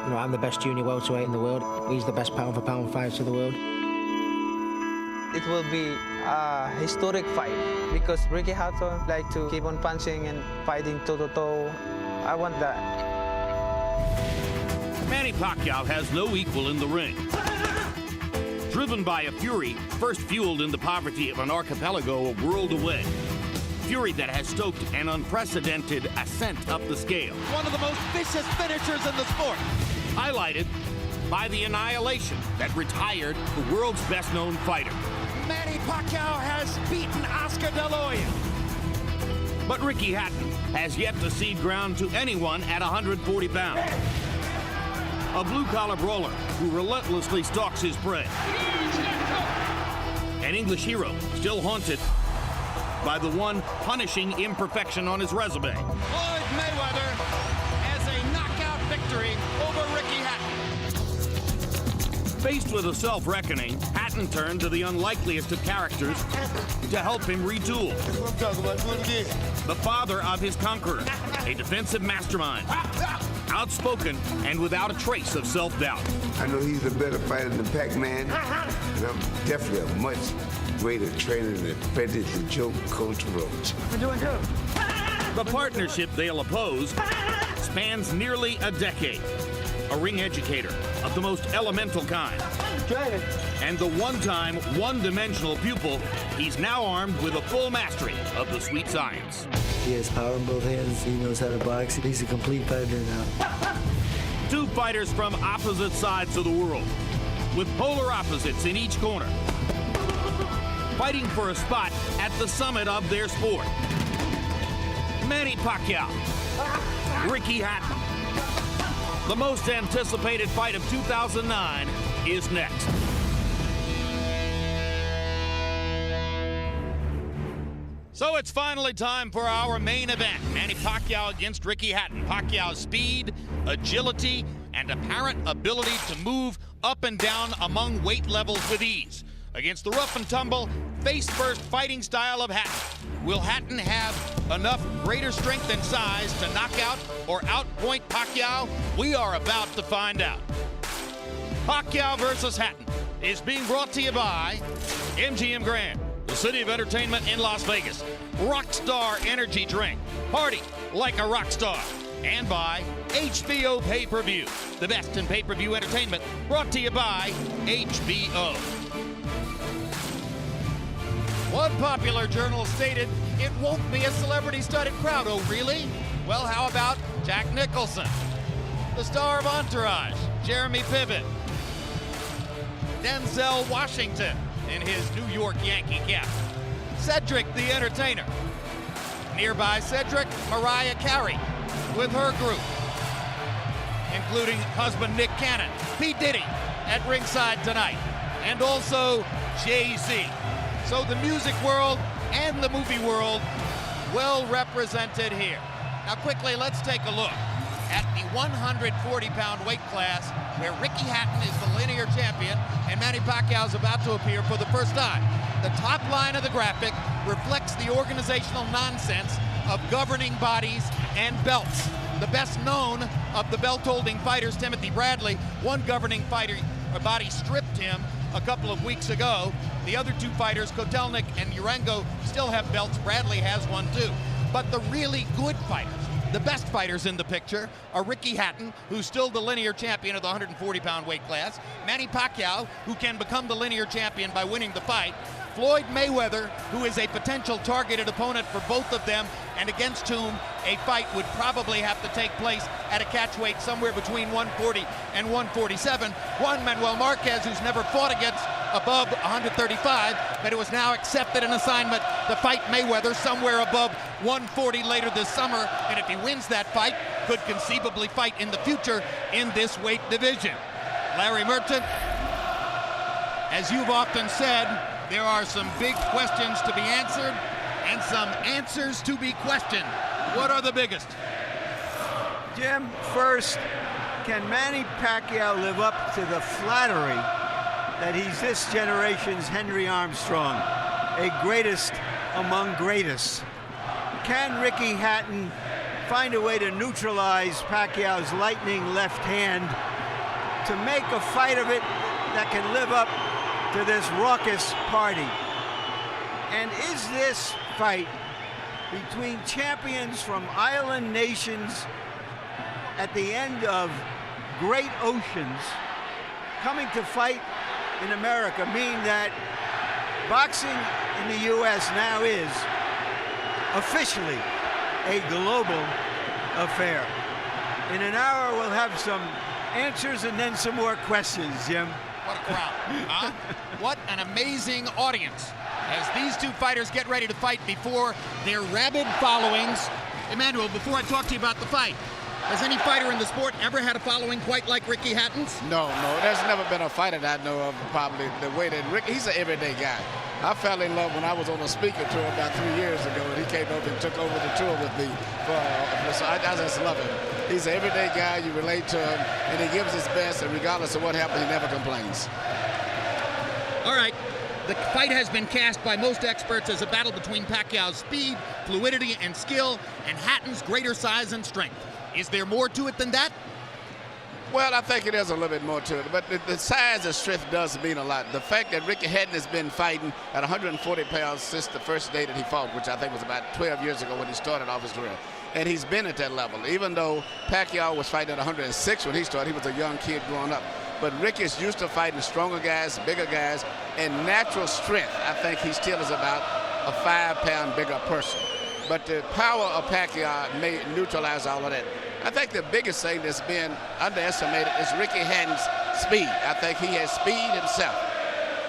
You know, I'm the best junior welterweight in the world. He's the best pound-for-pound fighter in the world. It will be a historic fight because Ricky Hatton like to keep on punching and fighting toe-to-toe. I want that. Manny Pacquiao has no equal in the ring. Driven by a fury first fueled in the poverty of an archipelago a world away. Fury that has stoked an unprecedented ascent up the scale. One of the most vicious finishers in the sport. Highlighted by the annihilation that retired the world's best-known fighter. Manny Pacquiao has beaten Oscar De La Hoya. But Ricky Hatton has yet to cede ground to anyone at 140 pounds. A blue-collar brawler who relentlessly stalks his prey. An English hero still haunted by the one punishing imperfection on his resume. Floyd Mayweather has a knockout victory over Ricky Hatton. Faced with a self-reckoning, Hatton turned to the unlikeliest of characters to help him retool. That's what I'm talking about. Do it again. The father of his conqueror, a defensive mastermind. Outspoken and without a trace of self-doubt. I know he's a better fighter than Pac-Man, and I'm definitely a much greater trainer than Predator Joe Coach Roach. We're doing good. The partnership they'll oppose spans nearly a decade. A ring educator of the most elemental kind. And the one-time, one-dimensional pupil, he's now armed with a full mastery of the sweet science. He has power in both hands. He knows how to box. He's a complete fighter now. Two fighters from opposite sides of the world, with polar opposites in each corner, fighting for a spot at the summit of their sport. Manny Pacquiao, Ricky Hatton. The most anticipated fight of 2009 is next. So it's finally time for our main event. Manny Pacquiao against Ricky Hatton. Pacquiao's speed, agility, and apparent ability to move up and down among weight levels with ease. Against the rough and tumble, face-first fighting style of Hatton. Will Hatton have enough greater strength and size to knock out or outpoint Pacquiao? We are about to find out. Pacquiao versus Hatton is being brought to you by MGM Grand, the city of entertainment in Las Vegas. Rockstar Energy Drink. Party like a rock star. And by HBO Pay-Per-View, the best in pay-per-view entertainment, brought to you by HBO. One popular journal stated, it won't be a celebrity-studded crowd. Oh, really? Well, how about Jack Nicholson? The star of Entourage, Jeremy Piven. Denzel Washington in his New York Yankee cap. Cedric the Entertainer. Nearby Cedric, Mariah Carey with her group, including husband Nick Cannon, P. Diddy at ringside tonight, and also Jay-Z. So the music world and the movie world well represented here. Now quickly, let's take a look at the 140-pound weight class where Ricky Hatton is the linear champion and Manny Pacquiao is about to appear for the first time. The top line of the graphic reflects the organizational nonsense of governing bodies and belts. The best known of the belt-holding fighters, Timothy Bradley, one governing body stripped him a couple of weeks ago. The other two fighters, Kotelnik and Urengo, still have belts. Bradley has one too. But the really good fighters, the best fighters in the picture, are Ricky Hatton, who's still the linear champion of the 140-pound weight class, Manny Pacquiao, who can become the linear champion by winning the fight, Floyd Mayweather, who is a potential targeted opponent for both of them, and against whom a fight would probably have to take place at a catch weight somewhere between 140 and 147. Juan Manuel Marquez, who's never fought against above 135, but it was now accepted an assignment to fight Mayweather somewhere above 140 later this summer, and if he wins that fight, could conceivably fight in the future in this weight division. Larry Merchant, as you've often said, there are some big questions to be answered and some answers to be questioned. What are the biggest? Jim, first, can Manny Pacquiao live up to the flattery that he's this generation's Henry Armstrong, a greatest among greatest? Can Ricky Hatton find a way to neutralize Pacquiao's lightning left hand, to make a fight of it that can live up to this raucous party. And is this fight between champions from island nations at the end of great oceans coming to fight in America mean that boxing in the U.S. now is officially a global affair? In an hour, we'll have some answers and then some more questions, Jim. What a crowd, huh? What an amazing audience as these two fighters get ready to fight before their rabid followings. Emmanuel, before I talk to you about the fight, has any fighter in the sport ever had a following quite like Ricky Hatton's? No, there's never been a fighter that I know of probably the way that Rick, he's an everyday guy. I fell in love when I was on a speaker tour about 3 years ago, and he came over and took over the tour with me. So I just love him. He's an everyday guy, you relate to him, and he gives his best, and regardless of what happens, he never complains. All right. The fight has been cast by most experts as a battle between Pacquiao's speed, fluidity, and skill, and Hatton's greater size and strength. Is there more to it than that? Well, I think it is a little bit more to it, but the size and strength does mean a lot. The fact that Ricky Hatton has been fighting at 140 pounds since the first day that he fought, which I think was about 12 years ago when he started off his career, and he's been at that level. Even though Pacquiao was fighting at 106 when he started, he was a young kid growing up. But Ricky's used to fighting stronger guys, bigger guys, and natural strength. I think he still is about a 5-pound bigger person. But the power of Pacquiao may neutralize all of that. I think the biggest thing that's been underestimated is Ricky Hatton's speed. I think he has speed himself.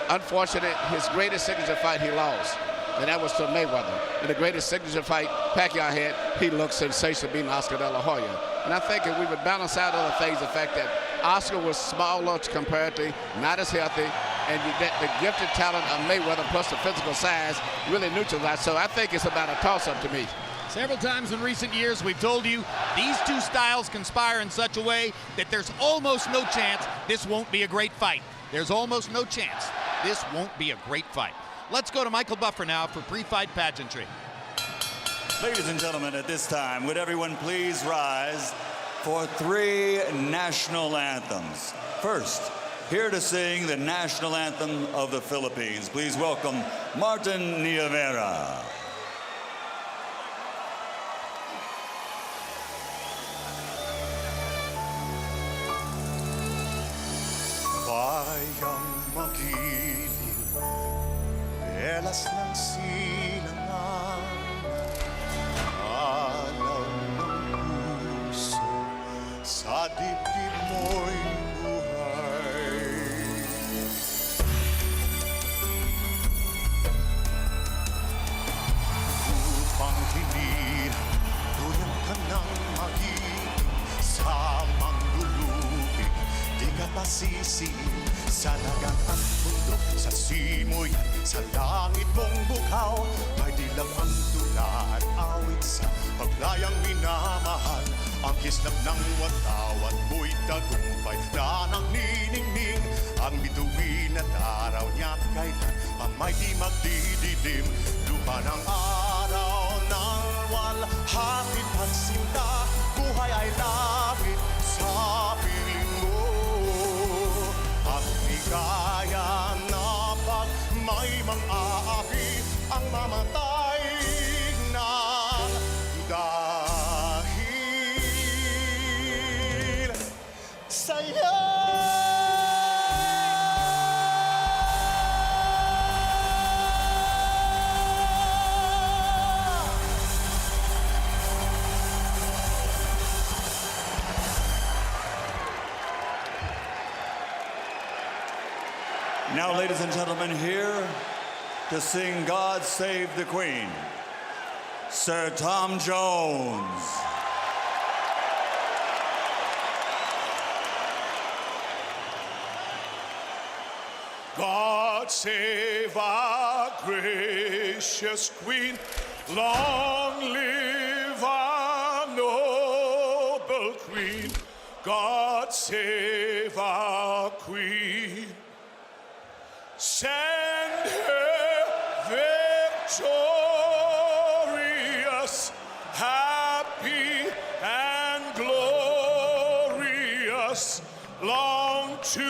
Unfortunately, his greatest signature fight he lost, and that was to Mayweather. And the greatest signature fight Pacquiao had, he looked sensational beating Oscar De La Hoya. And I think if we would balance out other things, the fact that Oscar was smaller comparatively, not as healthy, and the gifted talent of Mayweather plus the physical size really neutralized. So I think it's about a toss-up to me. Several times in recent years, we've told you these two styles conspire in such a way that there's almost no chance this won't be a great fight. There's almost no chance this won't be a great fight. Let's go to Michael Buffer now for pre-fight pageantry. Ladies and gentlemen, at this time, would everyone please rise for 3 national anthems. First, here to sing the national anthem of the Philippines, please welcome Martin Nievera. Bayang magiliw, belas ng silangan, alaw ng puso, sa dibdib mo'y buhay. Upang hinira, tuyang ka ng magiging sa manggulupig, di ka pasisiin sa dagat at bundok, sa simoy, sa langit mong bukaw, may dilaw ang tula at awit sa paglayang minamahal. Ang kislap ng watawat mo'y tagumpay na nagniningning, ang bituin at araw niya't kailan pamay di magdidilim. Lupa ng araw ng walhatid pagsinta, buhay ay lapit sa piling mo. At ligaya na pag may mang-aapi ang mamatay na dahil sa'yo. Now, ladies and gentlemen, here to sing God Save the Queen, Sir Tom Jones. God save our gracious Queen, long live our noble Queen. God save our Queen. Send her victorious, happy Jesus long to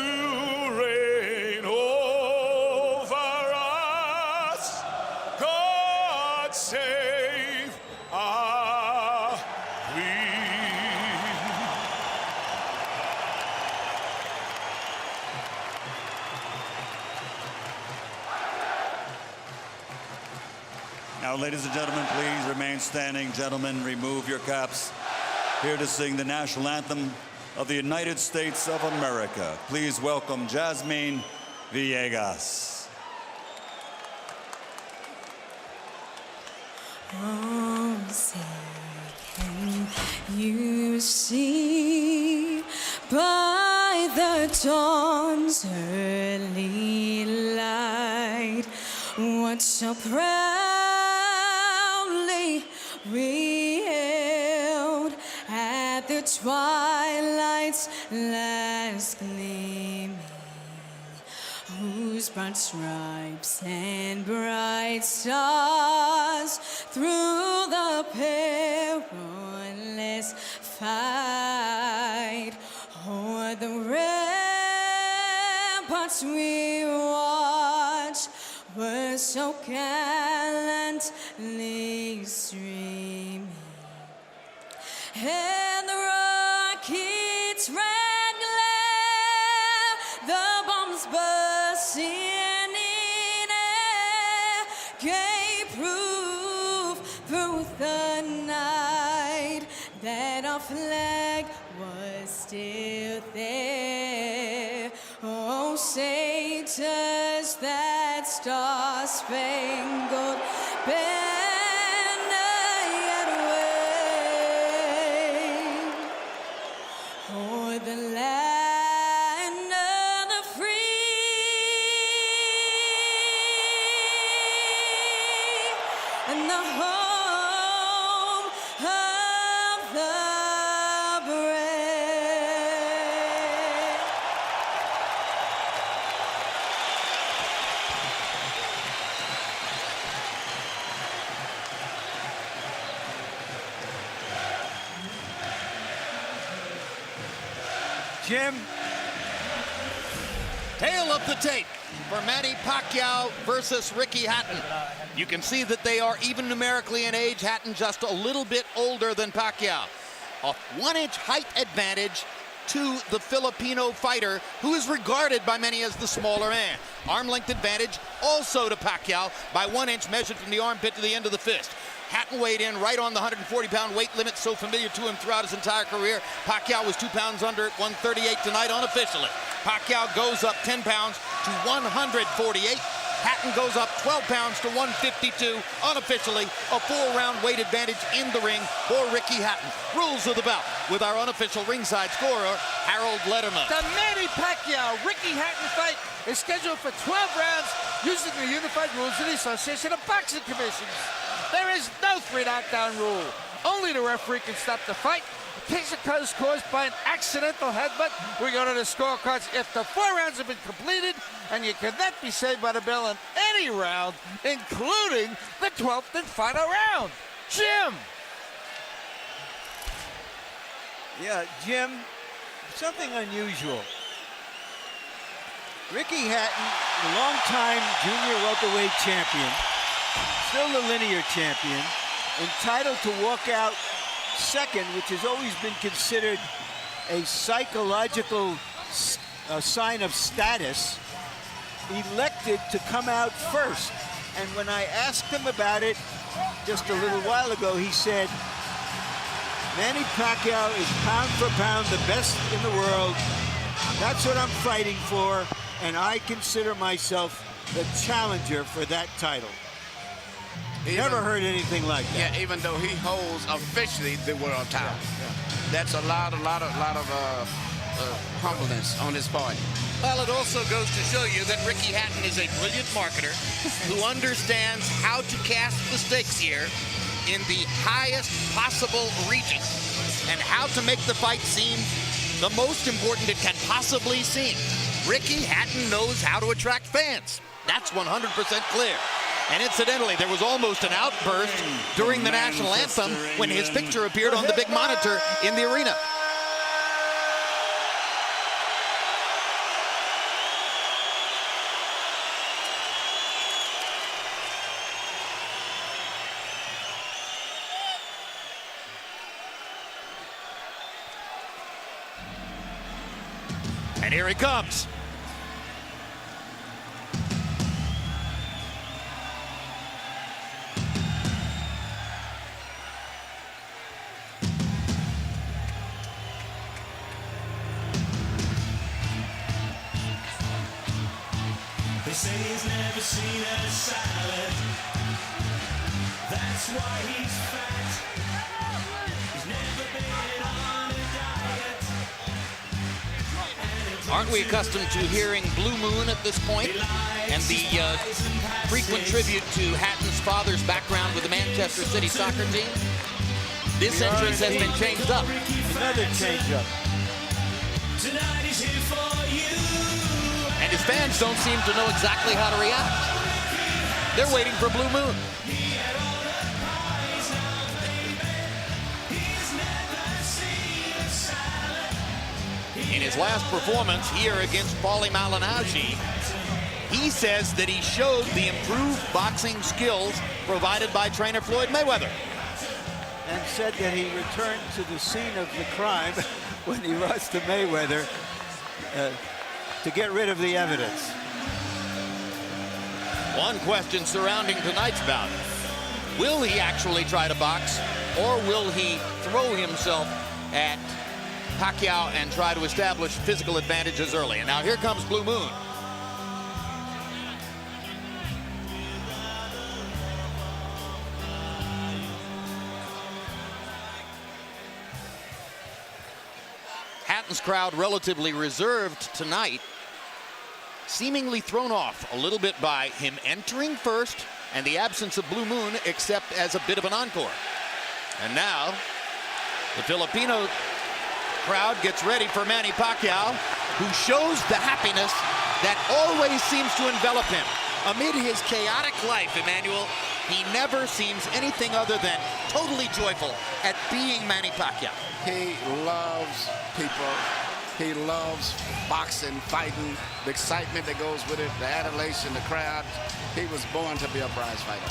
reign over us. God save our Queen. Now, ladies and gentlemen, please remain standing. Gentlemen, remove your caps. Here to sing the national anthem of the United States of America. Please welcome Jasmine Villegas. Oh, say, can you see by the dawn's early light what so proudly we hailed at the twilight's last gleaming, whose broad stripes and bright stars through the perilous fight o'er the ramparts we watched were so gallantly streaming, and the rockets' red glare, the bombs bursting in air, gave proof through the night that our flag was still there. Oh, say does that star-spangled banner yet wave o'er the land of the free and the home of the brave. Jim? Tail of the tape for Manny Pacquiao versus Ricky Hatton. You can see that they are even numerically in age. Hatton just a little bit older than Pacquiao. A 1-inch height advantage to the Filipino fighter, who is regarded by many as the smaller man. Arm length advantage also to Pacquiao by 1 inch measured from the armpit to the end of the fist. Hatton weighed in right on the 140-pound weight limit, so familiar to him throughout his entire career. Pacquiao was 2 pounds under at 138 tonight unofficially. Pacquiao goes up 10 pounds to 148. Hatton goes up 12 pounds to 152 unofficially. A 4-round weight advantage in the ring for Ricky Hatton. Rules of the bout with our unofficial ringside scorer, Harold Letterman. The Manny Pacquiao-Ricky Hatton fight is scheduled for 12 rounds using the unified rules of the Association of Boxing Commissions. There is no 3-knockdown rule. Only the referee can stop the fight. In case it is caused by an accidental headbutt, we go to the scorecards if the 4 rounds have been completed, and you cannot be saved by the bell in any round, including the 12th and final round. Jim! Yeah, Jim, something unusual. Ricky Hatton, the longtime junior welterweight champion, still the linear champion, entitled to walk out second, which has always been considered a psychological sign of status, elected to come out first. And when I asked him about it just a little while ago, he said, Manny Pacquiao is pound for pound the best in the world. That's what I'm fighting for, and I consider myself the challenger for that title. Never heard anything like that. Yeah, even though he holds officially the world title. Yeah. That's a lot of humbleness on his part. Well, it also goes to show you that Ricky Hatton is a brilliant marketer who understands how to cast the stakes here in the highest possible region and how to make the fight seem the most important it can possibly seem. Ricky Hatton knows how to attract fans. That's 100% clear. And incidentally, there was almost an outburst during the national anthem when his picture appeared on the big monitor in the arena. And here he comes. They say he's never seen a salad. That's why he's fat. He's never been on a diet. Aren't we accustomed to hearing Blue Moon at this point? And the frequent tribute to Hatton's father's background with the Manchester City soccer team? This entrance has been changed up. Another change up. Tonight is here for you. And his fans don't seem to know exactly how to react. They're waiting for Blue Moon. In his last performance here against Paulie Malignaggi, he says that he showed the improved boxing skills provided by trainer Floyd Mayweather. And said that he returned to the scene of the crime when he lost to Mayweather to get rid of the evidence. One question surrounding tonight's bout: will he actually try to box, or will he throw himself at Pacquiao and try to establish physical advantages early? And now here comes Blue Moon. Hatton's crowd relatively reserved tonight, seemingly thrown off a little bit by him entering first and the absence of Blue Moon, except as a bit of an encore. And now the Filipino crowd gets ready for Manny Pacquiao, who shows the happiness that always seems to envelop him. Amid his chaotic life, Emanuel, he never seems anything other than totally joyful at being Manny Pacquiao. He loves people. He loves boxing, fighting, the excitement that goes with it, the adulation, the crowd. He was born to be a prize fighter.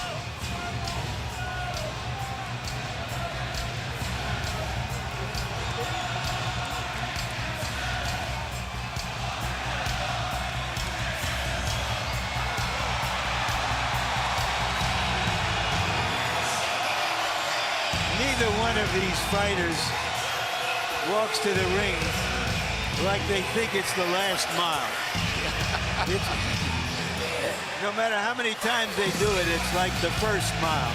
Neither one of these fighters walks to the ring like they think it's the last mile. No matter how many times they do it, it's like the first mile.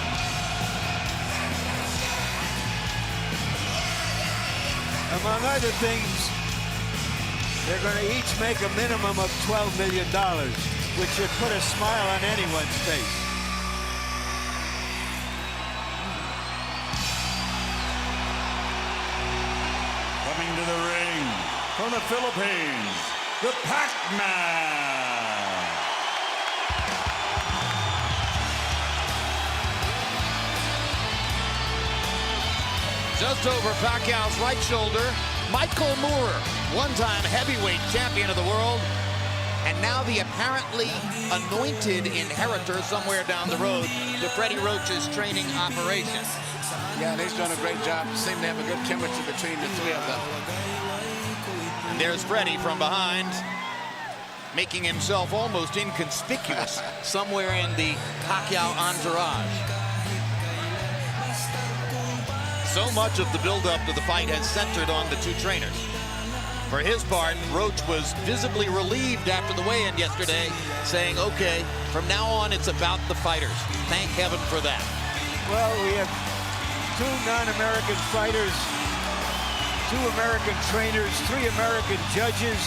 Among other things, they're going to each make a minimum of $12 million, which should put a smile on anyone's face. Coming to the ring from the Philippines, the Pac-Man. Just over Pacquiao's right shoulder, Michael Moore, one-time heavyweight champion of the world, and now the apparently anointed inheritor somewhere down the road to Freddie Roach's training operation. Yeah, and he's done a great job. Seem to have a good chemistry between the three of them. And there's Freddie from behind, making himself almost inconspicuous somewhere in the Pacquiao entourage. So much of the build-up to the fight has centered on the two trainers. For his part, Roach was visibly relieved after the weigh-in yesterday, saying, okay, from now on it's about the fighters. Thank heaven for that. Well, we have two non-American fighters, 2 American trainers, 3 American judges.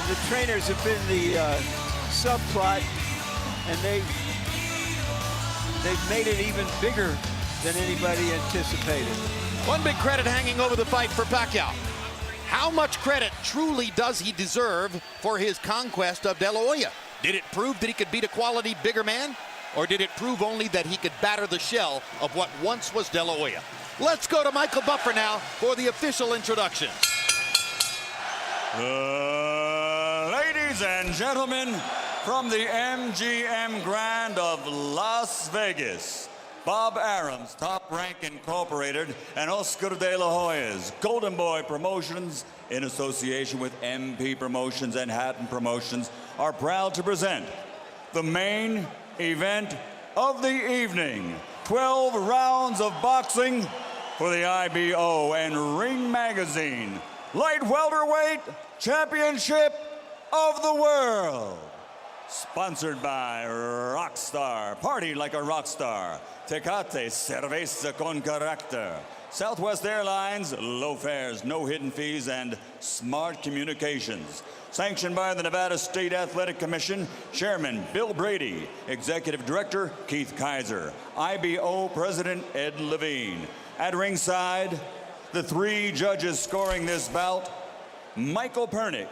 The trainers have been the subplot, and they've made it even bigger than anybody anticipated. One big credit hanging over the fight for Pacquiao. How much credit truly does he deserve for his conquest of De La Hoya? Did it prove that he could beat a quality bigger man? Or did it prove only that he could batter the shell of what once was De La Hoya? Let's go to Michael Buffer now for the official introduction. Ladies and gentlemen, from the MGM Grand of Las Vegas, Bob Arum's Top Rank Incorporated, and Oscar de la Hoya's Golden Boy Promotions, in association with MP Promotions and Hatton Promotions, are proud to present the main event of the evening. 12 rounds of boxing for the IBO and Ring Magazine Light Welterweight Championship of the World. Sponsored by Rockstar, party like a rock star. Tecate, cerveza con carácter. Southwest Airlines, low fares, no hidden fees, and smart communications. Sanctioned by the Nevada State Athletic Commission, Chairman Bill Brady, Executive Director Keith Kaiser, IBO President Ed Levine. At ringside, the 3 judges scoring this bout, Michael Pernick,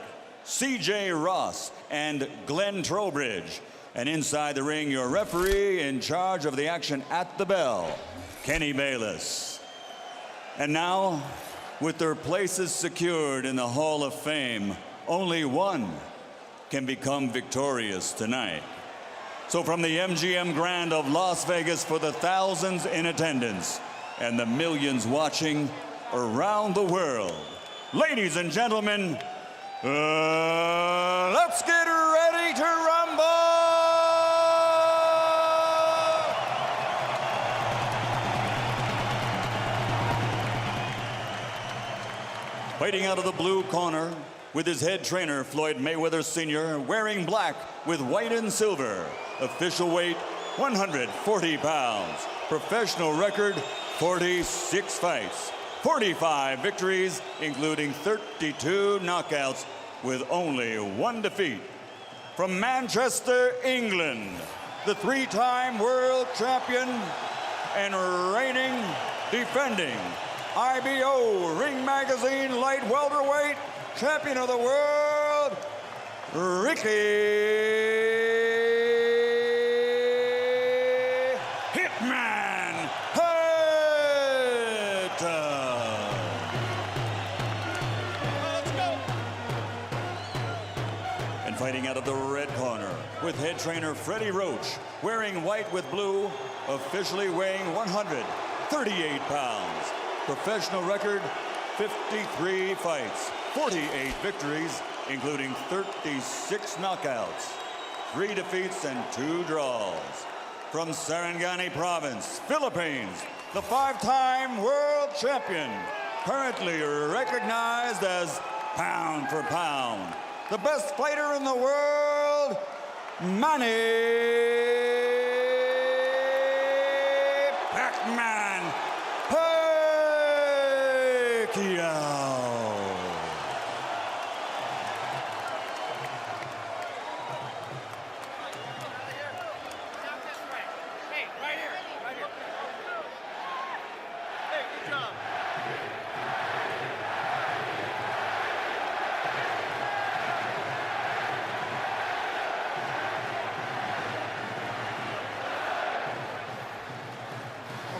C.J. Ross, and Glenn Trowbridge. And inside the ring, your referee in charge of the action at the bell, Kenny Bayless. And now, with their places secured in the Hall of Fame, only one can become victorious tonight. So from the MGM Grand of Las Vegas, for the thousands in attendance and the millions watching around the world, ladies and gentlemen, let's get ready to rumble! Fighting out of the blue corner, with his head trainer, Floyd Mayweather Sr., wearing black with white and silver. Official weight, 140 pounds. Professional record, 46 fights. 45 victories, including 32 knockouts, with only 1 defeat. From Manchester, England, the 3-time world champion and reigning, defending IBO Ring Magazine Light Welterweight Champion of the World, Ricky Hitman Hatton. Let's go. And fighting out of the red corner, with head trainer Freddie Roach, wearing white with blue, officially weighing 138 pounds. Professional record, 53 fights, 48 victories, including 36 knockouts, 3 defeats and 2 draws. From Sarangani Province, Philippines, the 5-time world champion, currently recognized as pound for pound, the best fighter in the world, Manny Pacquiao.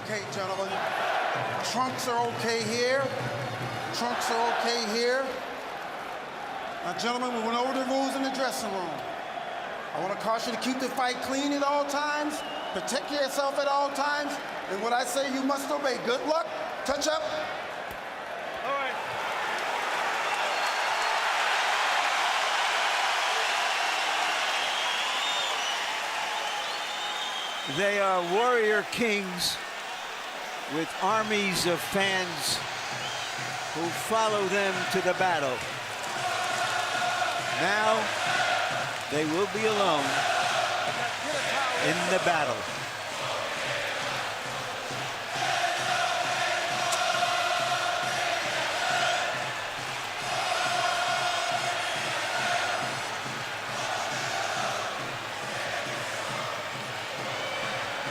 Okay, gentlemen, trunks are okay here. Trunks are okay here. Now, gentlemen, we went over the rules in the dressing room. I want to caution you to keep the fight clean at all times, protect yourself at all times, and what I say you must obey. Good luck. Touch up. All right. They are warrior kings with armies of fans who follow them to the battle. Now they will be alone in the battle.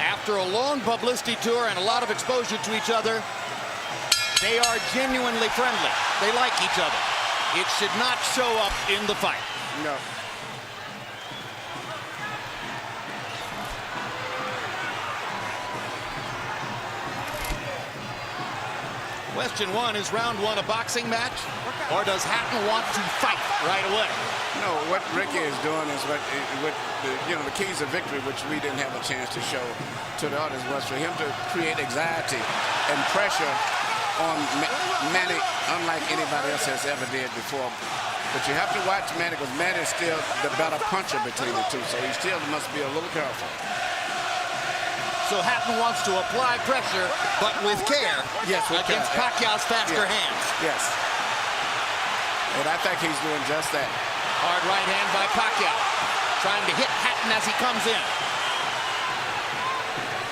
After a long publicity tour and a lot of exposure to each other, they are genuinely friendly. They like each other. It should not show up in the fight. No. Question 1, is round 1 a boxing match, or does Hatton want to fight? right away. No, what Ricky is doing is what the keys of victory, which we didn't have a chance to show to the audience, was for him to create anxiety and pressure on Manny, unlike anybody else has ever did before. But you have to watch Manny, because Manny is still the better puncher between the two, so he still must be a little careful. So Hatton wants to apply pressure, but with care, yes, against Pacquiao's faster hands. Yes. And I think he's doing just that. Hard right hand by Pacquiao, trying to hit Hatton as he comes in.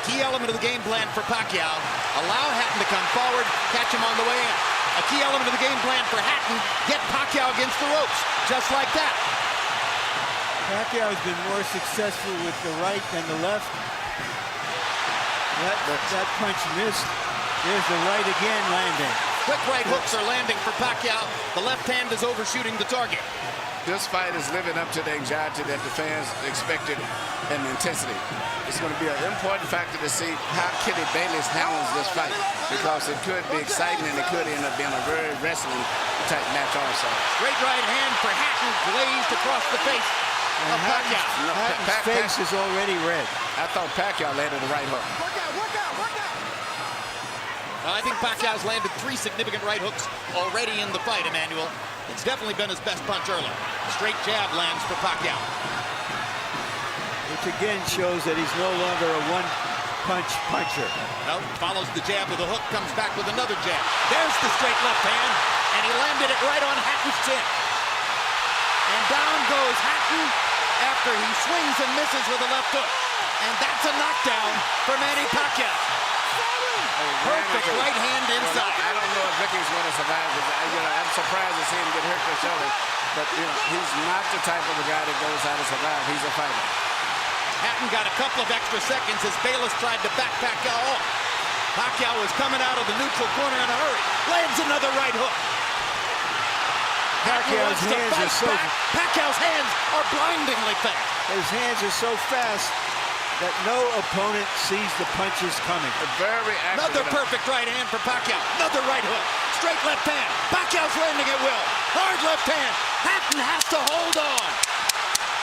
Key element of the game plan for Pacquiao, allow Hatton to come forward, catch him on the way in. A key element of the game plan for Hatton, get Pacquiao against the ropes, just like that. Pacquiao has been more successful with the right than the left. That punch missed. There's the right again landing. Quick right hooks are landing for Pacquiao. The left hand is overshooting the target. This fight is living up to the anxiety that the fans expected and the intensity. It's going to be an important factor to see how Kitty Bayless handles this fight, because it could be exciting and it could end up being a very wrestling type match also. Great right hand for Hatton, glazed across the face of Pacquiao. Hatton's face is already red. I thought Pacquiao landed the right hook. I think Pacquiao's landed 3 significant right hooks already in the fight, Emanuel. It's definitely been his best punch early. Straight jab lands for Pacquiao. Which again shows that he's no longer a one-punch puncher. No, follows the jab with a hook, comes back with another jab. There's the straight left hand, and he landed it right on Hatton's chin. And down goes Hatton after he swings and misses with a left hook. And that's a knockdown for Manny Pacquiao. Perfect right hand inside. I don't know if Ricky's going to survive. I'm surprised to see him get hurt for shoulder. But he's not the type of a guy that goes out to survive. He's a fighter. Hatton got a couple of extra seconds as Bayless tried to back Pacquiao off. Pacquiao was coming out of the neutral corner in a hurry. Lands another right hook. Pacquiao's hands are so back. Pacquiao's hands are blindingly fast. His hands are so fast that no opponent sees the punches coming. Very accurate. Another perfect right hand for Pacquiao. Another right hook. Straight left hand. Pacquiao's landing at will. Hard left hand. Hatton has to hold on.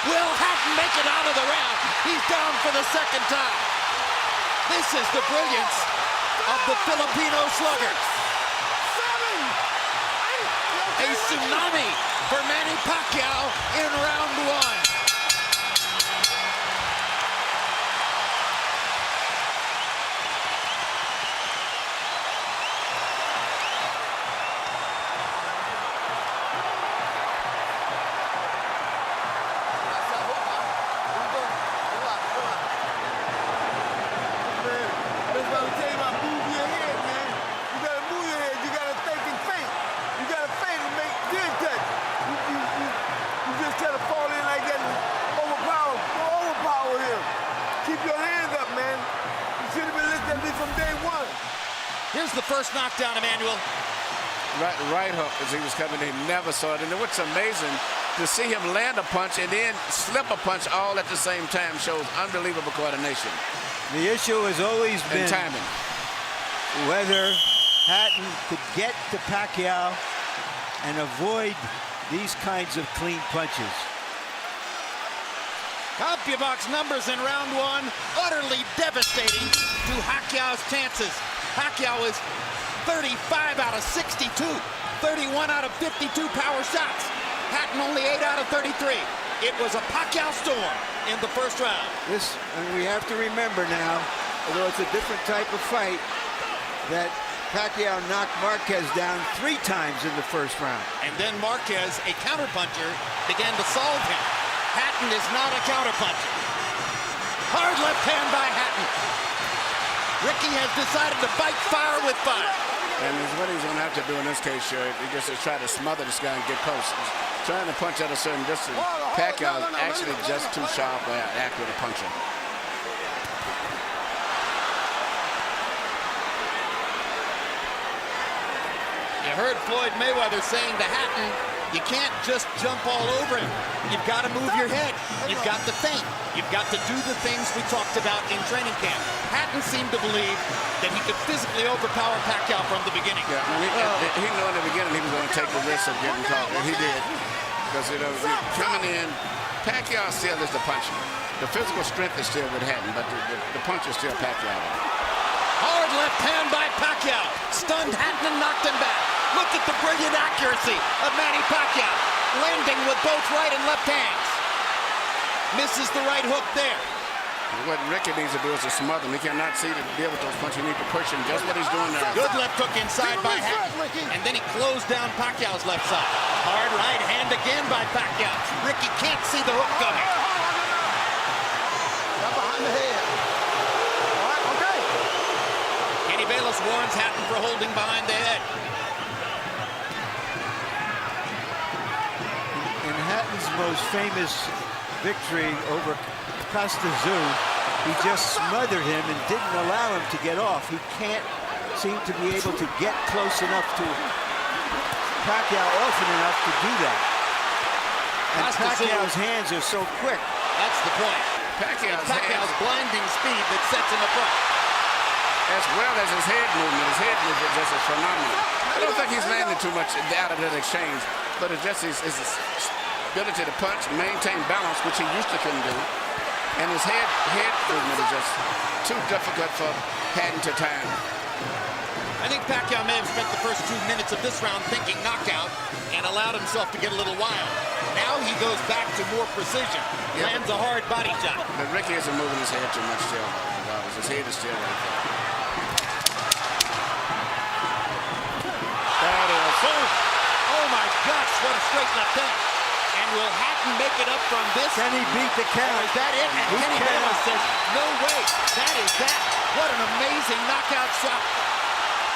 Will Hatton make it out of the round? He's down for the second time. This is the brilliance of the Filipino slugger. A tsunami for Manny Pacquiao in round 1. Here's the first knockdown, Emanuel. Right hook as he was coming in, never saw it. And what's amazing, to see him land a punch and then slip a punch all at the same time shows unbelievable coordination. The issue has always been timing. Whether Hatton could get to Pacquiao and avoid these kinds of clean punches. CompuBox numbers in round 1, utterly devastating to Pacquiao's chances. Pacquiao is 35 out of 62, 31 out of 52 power shots. Hatton only 8 out of 33. It was a Pacquiao storm in the first round. And we have to remember now, although it's a different type of fight, that Pacquiao knocked Marquez down 3 times in the first round. And then Marquez, a counterpuncher, began to solve him. Hatton is not a counterpuncher. Hard left hand by Hatton. Ricky has decided to fight fire with fire. And what he's going to have to do in this case, sure, he just to try to smother this guy and get close. He's trying to punch at a certain distance. Pacquiao is actually just too sharp or accurate a puncher. You heard Floyd Mayweather saying to Hatton, you can't just jump all over him. You've got to move your head. You've got to think. You've got to do the things we talked about in training camp. Hatton seemed to believe that he could physically overpower Pacquiao from the beginning. Yeah, he knew in the beginning he was going to take the risk of getting caught, and he did. Because, you know, coming in, Pacquiao still is the puncher. The physical strength is still with Hatton, but the punch is still Pacquiao. Hard left hand by Pacquiao. Stunned Hatton and knocked him back. Look at the brilliant accuracy of Manny Pacquiao. Landing with both right and left hands. Misses the right hook there. What Ricky needs to do is to smother him. He cannot see to deal with those punches. He needs to push him. Just what he's doing there. Good left hook inside by Hatton. And then he closed down Pacquiao's left side. Hard right hand again by Pacquiao. Ricky can't see the hook coming. Got behind the head. All right, okay. Kenny Bayless warns Hatton for holding behind the head. In Hatton's most famous victory over Costa Zoo, he just smothered him and didn't allow him to get off. He can't seem to be able to get close enough to Pacquiao often enough to do that. And Pacquiao's hands are so quick. That's the point. Pacquiao's blinding speed that sets him apart. As well as his head movement. His head movement just is phenomenal. I don't think he's landed too much out of that exchange, but it's just his ability to punch, maintain balance, which he used to couldn't do. And his head movement is just too difficult for Hatton to time. I think Pacquiao may have spent the first 2 minutes of this round thinking knockout and allowed himself to get a little wild. Now he goes back to more precision. Yeah. Lands a hard body shot. But Ricky isn't moving his head too much still. His head is still right there. That is. Oh my gosh, what a straight left hand. And will Hatton make it up from this? Can he beat the count? Or is that it? And Kenny Bayless says, no way. That is that. What an amazing knockout shot.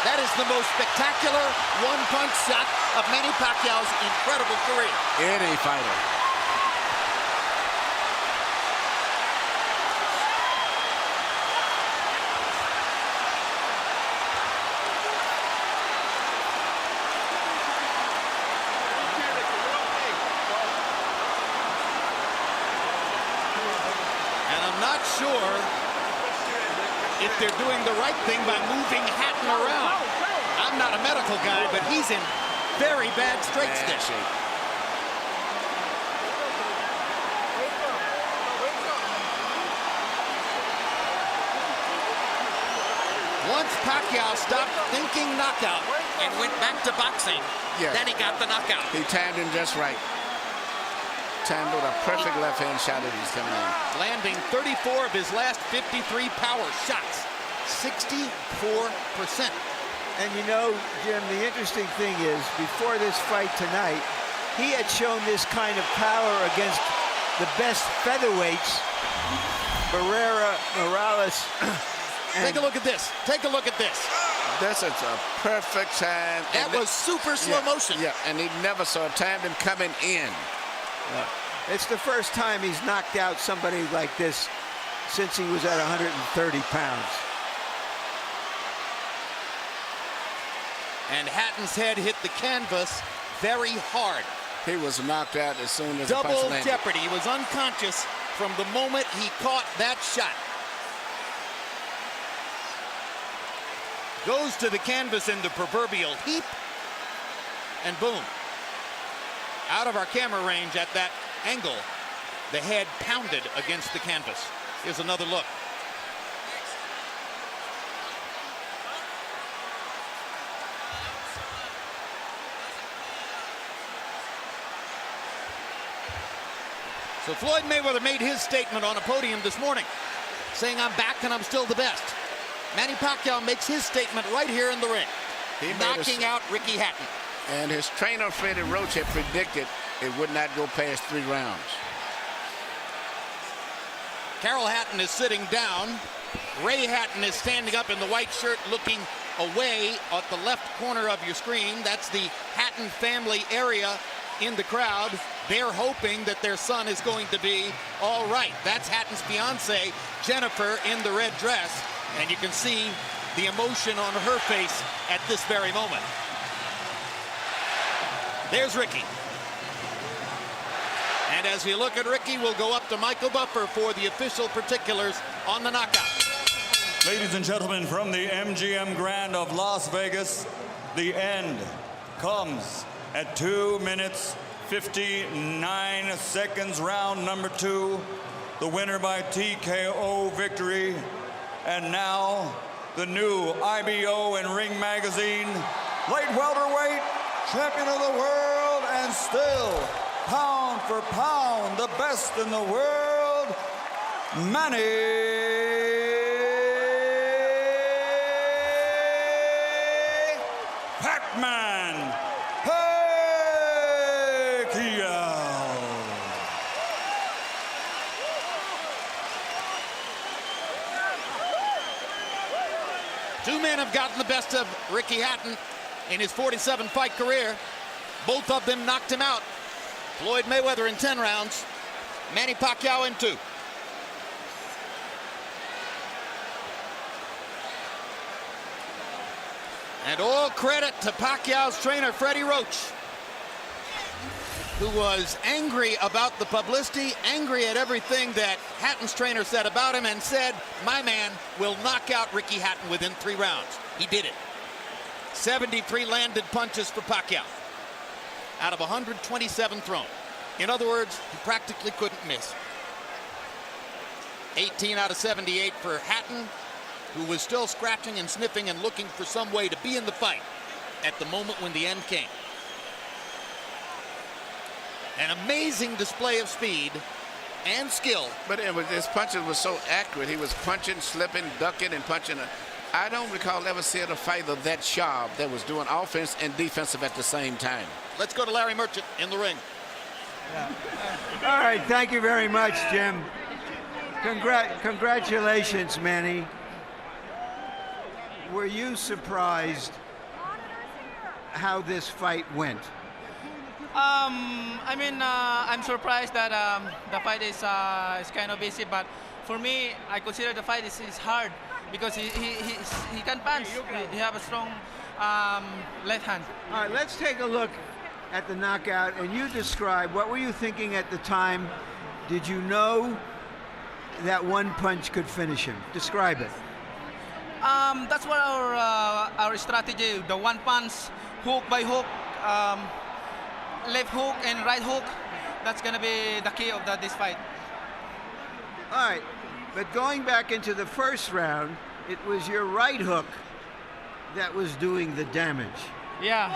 That is the most spectacular one-punch shot of Manny Pacquiao's incredible career. Any fighter. Not sure if they're doing the right thing by moving Hatton around. I'm not a medical guy, but he's in very bad straight stick. Once Pacquiao stopped thinking knockout and went back to boxing, then he got the knockout. He timed him just right. Timed with a perfect left-hand shot as he's coming in. Landing 34 of his last 53 power shots. 64%. And you know, Jim, the interesting thing is, before this fight tonight, he had shown this kind of power against the best featherweights, Barrera, Morales. Take a look at this. Take a look at this. This is a perfect time. That was super slow motion. Yeah, and he never saw timed him coming in. It's the first time he's knocked out somebody like this since he was at 130 pounds. And Hatton's head hit the canvas very hard. He was knocked out as soon as the punch Double landed. jeopardy. He was unconscious from the moment he caught that shot. Goes to the canvas in the proverbial heap, and boom. Out of our camera range at that angle, the head pounded against the canvas. Here's another look. So Floyd Mayweather made his statement on a podium this morning, saying, I'm back and I'm still the best. Manny Pacquiao makes his statement right here in the ring, knocking out Ricky Hatton. And his trainer, Roach, had predicted it would not go past 3 rounds. Carol Hatton is sitting down. Ray Hatton is standing up in the white shirt looking away at the left corner of your screen. That's the Hatton family area in the crowd. They're hoping that their son is going to be all right. That's Hatton's fiance, Jennifer, in the red dress. And you can see the emotion on her face at this very moment. There's Ricky. And as we look at Ricky, we'll go up to Michael Buffer for the official particulars on the knockout. Ladies and gentlemen, from the MGM Grand of Las Vegas, the end comes at 2 minutes, 59 seconds, round number 2. The winner by TKO victory. And now, the new IBO and Ring Magazine light welterweight champion of the world, and still, pound for pound, the best in the world, Manny Pac-Man Pacquiao. Two men have gotten the best of Ricky Hatton in his 47-fight career. Both of them knocked him out. Floyd Mayweather in 10 rounds, Manny Pacquiao in 2. And all credit to Pacquiao's trainer, Freddie Roach, who was angry about the publicity, angry at everything that Hatton's trainer said about him, and said, my man will knock out Ricky Hatton within 3 rounds. He did it. 73 landed punches for Pacquiao out of 127 thrown. In other words, he practically couldn't miss. 18 out of 78 for Hatton, who was still scratching and sniffing and looking for some way to be in the fight at the moment when the end came. An amazing display of speed and skill. But his punches were so accurate. He was punching, slipping, ducking, and punching. I don't recall ever seeing a fighter that sharp that was doing offense and defensive at the same time. Let's go to Larry Merchant in the ring. All right, thank you very much, Jim. Congratulations, Manny. Were you surprised how this fight went? I'm surprised that the fight is kind of easy, but for me, I consider the fight is hard because he can punch. He have a strong left hand. All right, let's take a look at the knockout, and you describe, what were you thinking at the time? Did you know that one punch could finish him? Describe it. That's what our strategy, the one punch, hook by hook, left hook and right hook. That's gonna be the key of this fight. All right, but going back into the first round, it was your right hook that was doing the damage. Yeah.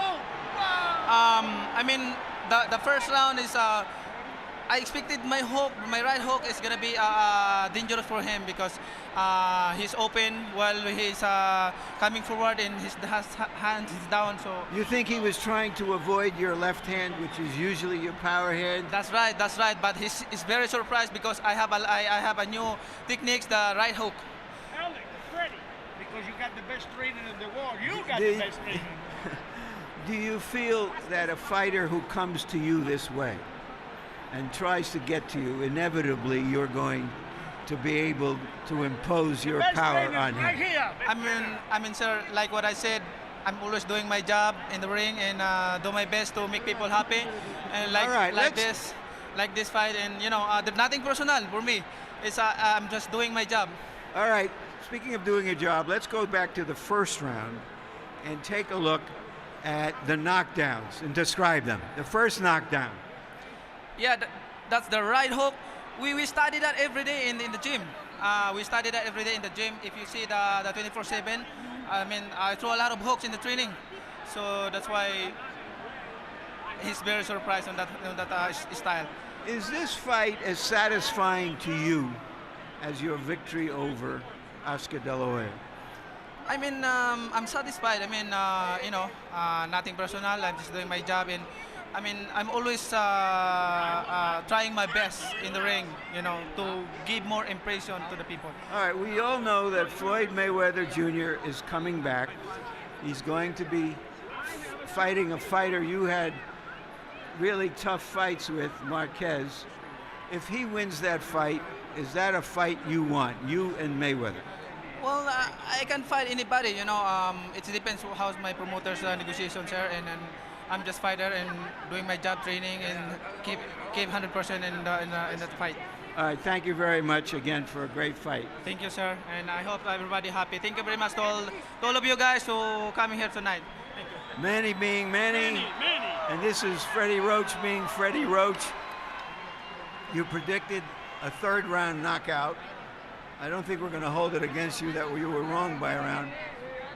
The first round is I expected my right hook is gonna be dangerous for him because he's open while he's coming forward and his hands is down. So you think he was trying to avoid your left hand, which is usually your power hand? That's right. But he's very surprised because I have a new techniques, the right hook. Alex, Freddie, because you got the best training in the world. You got the best training. Do you feel that a fighter who comes to you this way and tries to get to you, inevitably you're going to be able to impose your power on him? Right here. Sir, like what I said, I'm always doing my job in the ring and do my best to make people happy. And like this fight, and there's nothing personal for me. It's I'm just doing my job. All right. Speaking of doing a job, let's go back to the first round and take a look at the knockdowns and describe them. The first knockdown. Yeah, that's the right hook. We study that every day in the gym. We study that every day in the gym. If you see the 24/7, I throw a lot of hooks in the training. So that's why he's very surprised on that style. Is this fight as satisfying to you as your victory over Oscar De La Hoya? I'm satisfied. Nothing personal. I'm just doing my job, and I'm always trying my best in the ring, to give more impression to the people. All right, we all know that Floyd Mayweather Jr. is coming back. He's going to be fighting a fighter you had really tough fights with, Marquez. If he wins that fight, is that a fight you want, you and Mayweather? Well, I can fight anybody, it depends how my promoter's negotiations are, and I'm just fighter and doing my job, training, and keep 100% in that fight. All right, thank you very much again for a great fight. Thank you, sir, and I hope everybody happy. Thank you very much to all of you guys who coming here tonight. Thank you. Manny being Manny. Manny. And this is Freddie Roach being Freddie Roach. You predicted a third-round knockout. I don't think we're going to hold it against you that you were wrong by a round.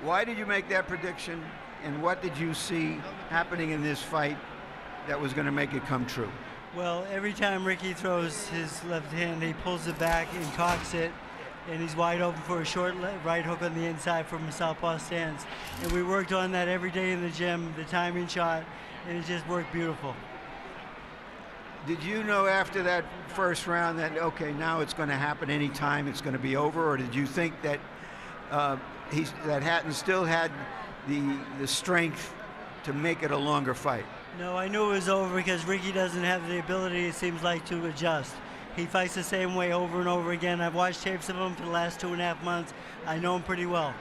Why did you make that prediction, and what did you see happening in this fight that was going to make it come true? Well, every time Ricky throws his left hand, he pulls it back and cocks it, and he's wide open for a short right hook on the inside from a southpaw stance. And we worked on that every day in the gym, the timing shot, and it just worked beautiful. Did you know after that first round that, okay, now it's going to happen anytime, it's going to be over, or did you think that that Hatton still had the strength to make it a longer fight? No, I knew it was over because Ricky doesn't have the ability, it seems like, to adjust. He fights the same way over and over again. I've watched tapes of him for the last 2.5 months. I know him pretty well.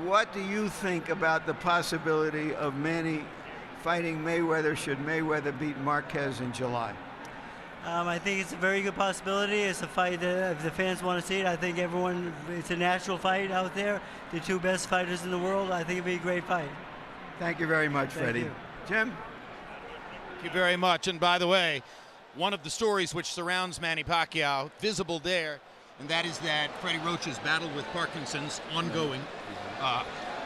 What do you think about the possibility of Manny fighting Mayweather should Mayweather beat Marquez in July? I think it's a very good possibility. It's a fight that if the fans want to see it, I think everyone, it's a natural fight out there. The two best fighters in the world. I think it'd be a great fight. Thank you very much, Freddie. You. Jim? Thank you very much. And by the way, one of the stories which surrounds Manny Pacquiao, visible there, and that is that Freddie Roach's battle with Parkinson's, ongoing,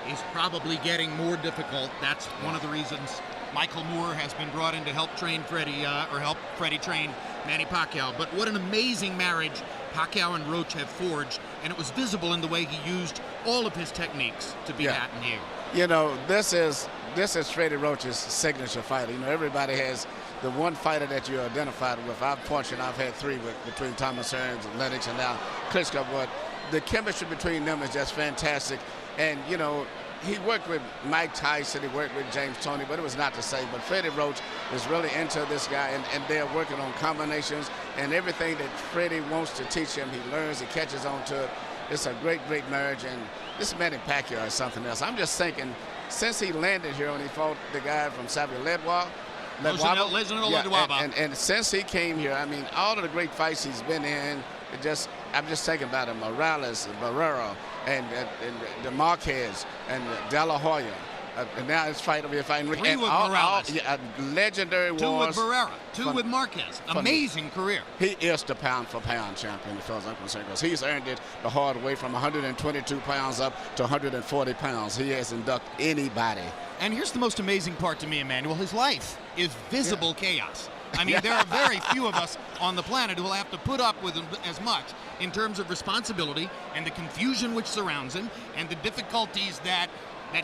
is probably getting more difficult. That's one of the reasons Michael Moore has been brought in to help train Freddie, or help Freddie train Manny Pacquiao. But what an amazing marriage Pacquiao and Roach have forged, and it was visible in the way he used all of his techniques to beat Hatton here. You know, this is Freddie Roach's signature fighter. You know, everybody has the one fighter that you're identified with. I've had 3 between Thomas Hearns and Lennox and now Klitschko, but the chemistry between them is just fantastic. And, you know, he worked with Mike Tyson, he worked with James Toney, but it was not the same. But Freddie Roach is really into this guy, and they're working on combinations, and everything that Freddie wants to teach him, he learns, he catches on to it. It's a great, great marriage, and this Manny Pacquiao is something else. I'm just thinking, since he landed here and he fought the guy from Savio Ledwa, and since he came here, I mean, all of the great fights he's been in, I'm just thinking about him, Morales, Barrera, and Marquez, and De La Hoya. And now it's fighting Ricky. 3 with Morales. Legendary wars. 2 with Barrera, 2 with Marquez. Amazing career. He is the pound-for-pound champion, as far as I'm concerned, because he's earned it the hard way from 122 pounds up to 140 pounds. He hasn't ducked anybody. And here's the most amazing part to me, Emanuel. His life is visible chaos. I mean, there are very few of us on the planet who will have to put up with as much in terms of responsibility and the confusion which surrounds him and the difficulties that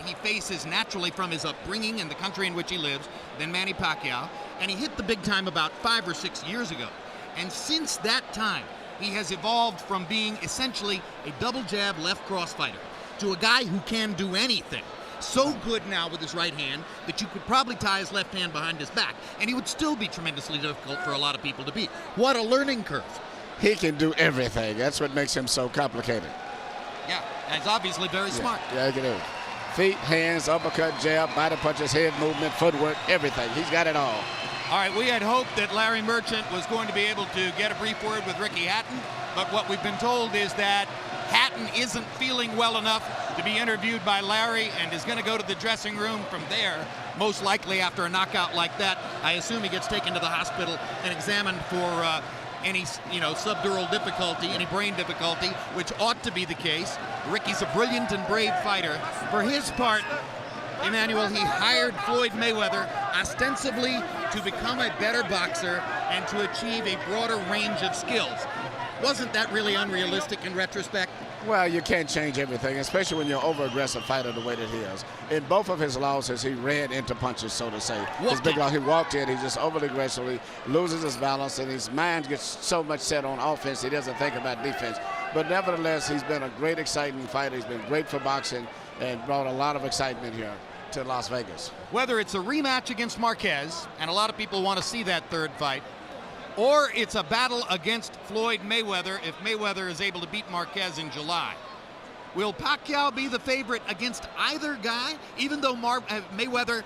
he faces naturally from his upbringing and the country in which he lives than Manny Pacquiao. And he hit the big time about 5 or 6 years ago. And since that time, he has evolved from being essentially a double jab left cross fighter to a guy who can do anything. So good now with his right hand that you could probably tie his left hand behind his back, and he would still be tremendously difficult for a lot of people to beat. What a learning curve. He can do everything. That's what makes him so complicated. Yeah, and he's obviously very smart. Yeah, he can do it. Feet, hands, uppercut, jab, body punches, head movement, footwork, everything. He's got it all. All right, we had hoped that Larry Merchant was going to be able to get a brief word with Ricky Hatton, but what we've been told is that Hatton isn't feeling well enough to be interviewed by Larry and is going to go to the dressing room from there, most likely after a knockout like that. I assume he gets taken to the hospital and examined for any subdural difficulty, any brain difficulty, which ought to be the case. Ricky's a brilliant and brave fighter. For his part, Emanuel, he hired Floyd Mayweather ostensibly to become a better boxer and to achieve a broader range of skills. Wasn't that really unrealistic in retrospect? Well, you can't change everything, especially when you're an over-aggressive fighter the way that he is. In both of his losses, he ran into punches, so to say. His big loss, he walked in, he just overly aggressively loses his balance, and his mind gets so much set on offense, he doesn't think about defense. But nevertheless, he's been a great, exciting fighter. He's been great for boxing and brought a lot of excitement here to Las Vegas. Whether it's a rematch against Marquez, and a lot of people want to see that third fight, or it's a battle against Floyd Mayweather if Mayweather is able to beat Marquez in July. Will Pacquiao be the favorite against either guy, even though Mayweather,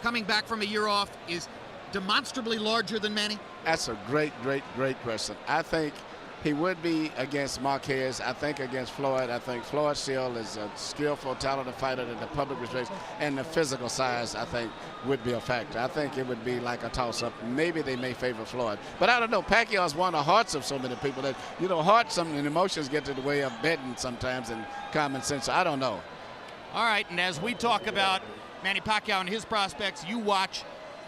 coming back from a year off, is demonstrably larger than Manny? That's a great, great, great question. I think He would be against Marquez. I think against Floyd. I think Floyd still is a skillful, talented fighter that the public respects, and the physical size, I think, would be a factor. I think it would be like a toss-up. Maybe they may favor Floyd. But I don't know. Pacquiao's won the hearts of so many people that, you know, hearts and emotions get to the way of betting sometimes and common sense. So I don't know. All right, and as we talk about Manny Pacquiao and his prospects, you watch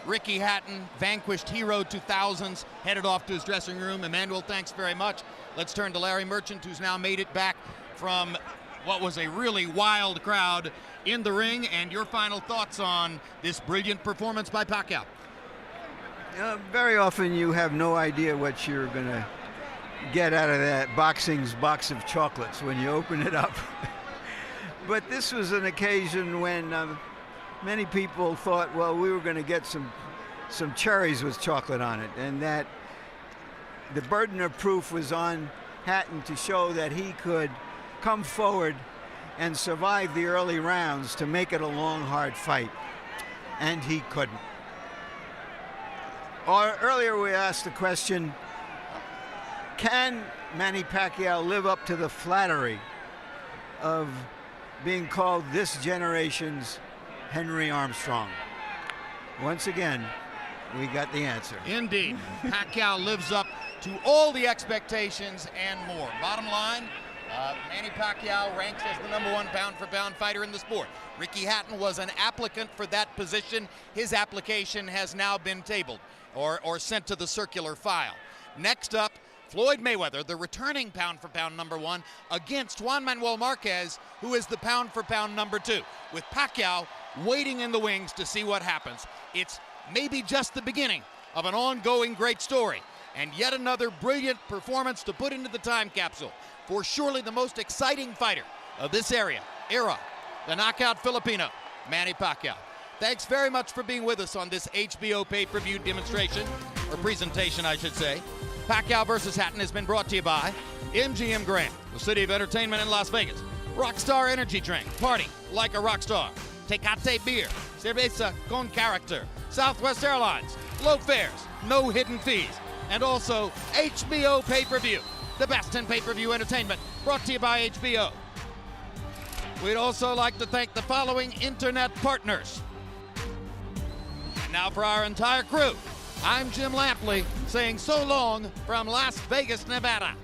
Ricky Hatton, vanquished hero 2000s, headed off to his dressing room. Emanuel, thanks very much. Let's turn to Larry Merchant, who's now made it back from what was a really wild crowd in the ring, and your final thoughts on this brilliant performance by Pacquiao. Very often you have no idea what you're going to get out of that boxing's box of chocolates when you open it up. But this was an occasion when many people thought, well, we were going to get some cherries with chocolate on it, and that the burden of proof was on Hatton to show that he could come forward and survive the early rounds to make it a long, hard fight, and he couldn't. Earlier we asked the question, can Manny Pacquiao live up to the flattery of being called this generation's Henry Armstrong? Once again, we got the answer. Indeed. Pacquiao lives up to all the expectations and more. Bottom line, Manny Pacquiao ranks as the #1 pound-for-pound fighter in the sport. Ricky Hatton was an applicant for that position. His application has now been tabled or sent to the circular file. Next up, Floyd Mayweather, the returning pound-for-pound #1, against Juan Manuel Marquez, who is the pound-for-pound #2, with Pacquiao waiting in the wings to see what happens. It's maybe just the beginning of an ongoing great story, and yet another brilliant performance to put into the time capsule for surely the most exciting fighter of this era, the knockout Filipino, Manny Pacquiao. Thanks very much for being with us on this HBO pay-per-view demonstration, or presentation, I should say. Pacquiao versus Hatton has been brought to you by MGM Grand, the city of entertainment in Las Vegas. Rockstar Energy Drink, party like a rock star. Tecate Beer, cerveza con character. Southwest Airlines, low fares, no hidden fees. And also HBO pay-per-view, the best in pay-per-view entertainment, brought to you by HBO. We'd also like to thank the following internet partners. And now for our entire crew, I'm Jim Lampley saying so long from Las Vegas, Nevada.